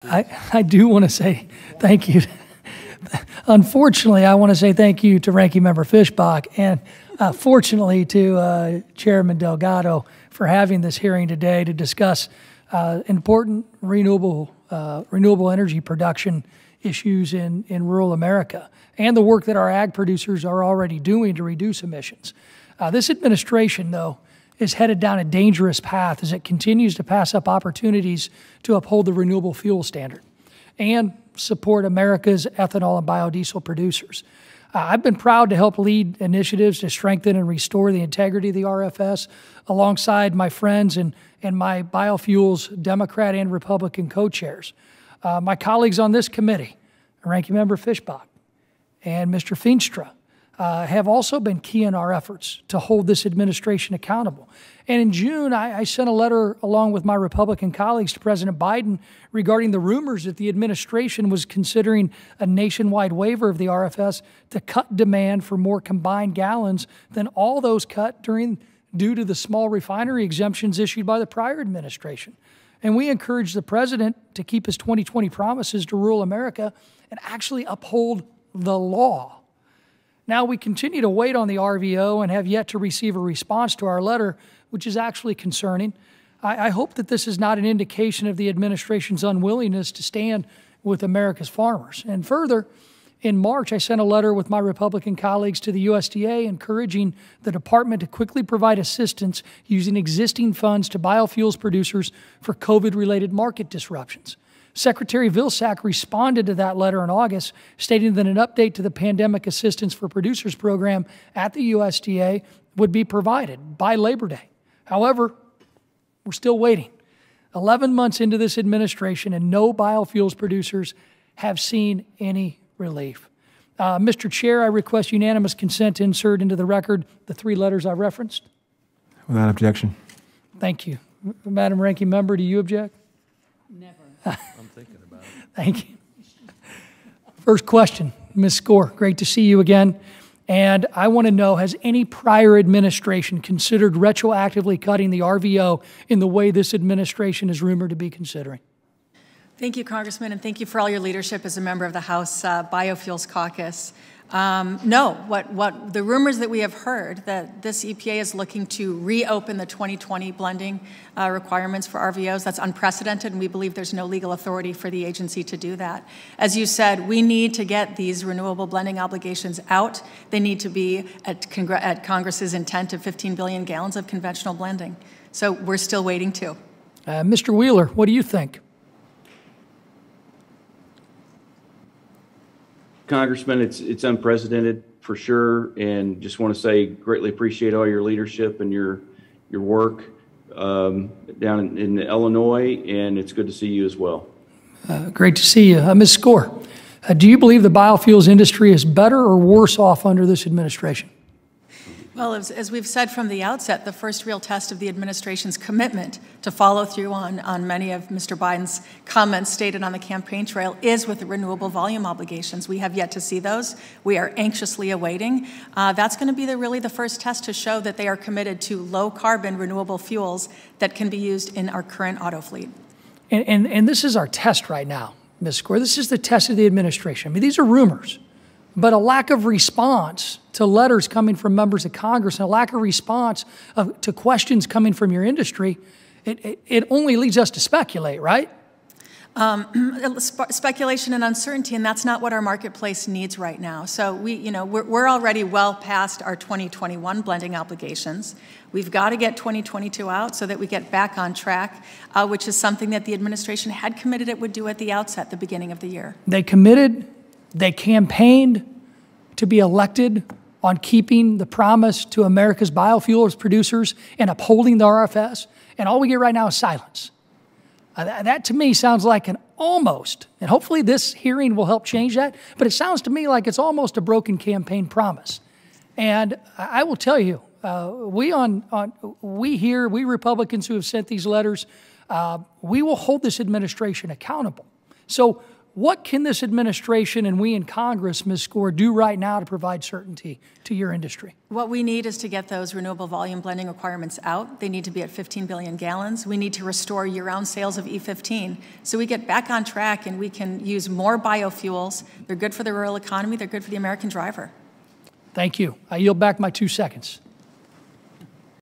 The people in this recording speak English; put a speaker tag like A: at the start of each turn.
A: I do want to say thank you. Unfortunately, I want to say thank you to Ranking Member Fischbach and fortunately to Chairman Delgado for having this hearing today to discuss important renewable energy production issues in rural America and the work that our ag producers are already doing to reduce emissions. This administration, though, is headed down a dangerous path as it continues to pass up opportunities to uphold the renewable fuel standard and support America's ethanol and biodiesel producers. I've been proud to help lead initiatives to strengthen and restore the integrity of the RFS alongside my friends and my biofuels Democrat and Republican co-chairs. My colleagues on this committee, Ranking Member Fischbach and Mr. Feenstra, have also been key in our efforts to hold this administration accountable. And in June, I sent a letter along with my Republican colleagues to President Biden regarding the rumors that the administration was considering a nationwide waiver of the RFS to cut demand for more combined gallons than all those cut due to the small refinery exemptions issued by the prior administration. And we encourage the president to keep his 2020 promises to rural America and actually uphold the law. Now, we continue to wait on the RVO and have yet to receive a response to our letter, which is actually concerning. I hope that this is not an indication of the administration's unwillingness to stand with America's farmers. And further, in March, I sent a letter with my Republican colleagues to the USDA encouraging the department to quickly provide assistance using existing funds to biofuels producers for COVID-related market disruptions. Secretary Vilsack responded to that letter in August, stating that an update to the Pandemic Assistance for Producers program at the USDA would be provided by Labor Day. However, we're still waiting. 11 months into this administration, and no biofuels producers have seen any relief. Mr. Chair, I request unanimous consent to insert into the record the 3 letters I referenced.
B: Without objection.
A: Thank you. Madam Ranking Member, do you object?
C: Never.
D: I'm thinking about it.
A: Thank you. First question, Ms. Score, great to see you again. And I want to know, has any prior administration considered retroactively cutting the RVO in the way this administration is rumored to be considering?
C: Thank you, Congressman, and thank you for all your leadership as a member of the House Biofuels Caucus. No, what the rumors that we have heard that this EPA is looking to reopen the 2020 blending requirements for RVOs, that's unprecedented, and we believe there's no legal authority for the agency to do that. As you said, we need to get these renewable blending obligations out. They need to be at Congress's intent of 15 billion gallons of conventional blending. So we're still waiting too.
A: Mr. Wheeler, what do you think?
E: Congressman, it's unprecedented for sure, and just want to say greatly appreciate all your leadership and your work down in Illinois, and it's good to see you as well.
A: Great to see you. Ms. Score, do you believe the biofuels industry is better or worse off under this administration?
C: Well, as we've said from the outset, the first real test of the administration's commitment to follow through on many of Mr. Biden's comments stated on the campaign trail is with the renewable volume obligations. We have yet to see those. We are anxiously awaiting. That's going to be really the first test to show that they are committed to low-carbon renewable fuels that can be used in our current auto fleet.
A: And this is our test right now, Ms. Score. This is the test of the administration. I mean, these are rumors. But a lack of response to letters coming from members of Congress and a lack of response to questions coming from your industry, it only leads us to speculate, right?
C: Speculation and uncertainty, and that's not what our marketplace needs right now. So we're already well past our 2021 blending obligations. We've got to get 2022 out so that we get back on track, which is something that the administration had committed it would do at the outset, at the beginning of the year.
A: They committed. They campaigned to be elected on keeping the promise to America's biofuels producers and upholding the RFS, and all we get right now is silence. That to me sounds like an almost, and hopefully this hearing will help change that, but it sounds to me like it's almost a broken campaign promise. And I will tell you, we Republicans who have sent these letters, we will hold this administration accountable. So What can this administration and we in Congress, Ms. Score, do right now to provide certainty to your industry?
C: What we need is to get those renewable volume blending requirements out. They need to be at 15 billion gallons. We need to restore year-round sales of E15 so we get back on track and we can use more biofuels. They're good for the rural economy. They're good for the American driver.
A: Thank you. I yield back my 2 seconds.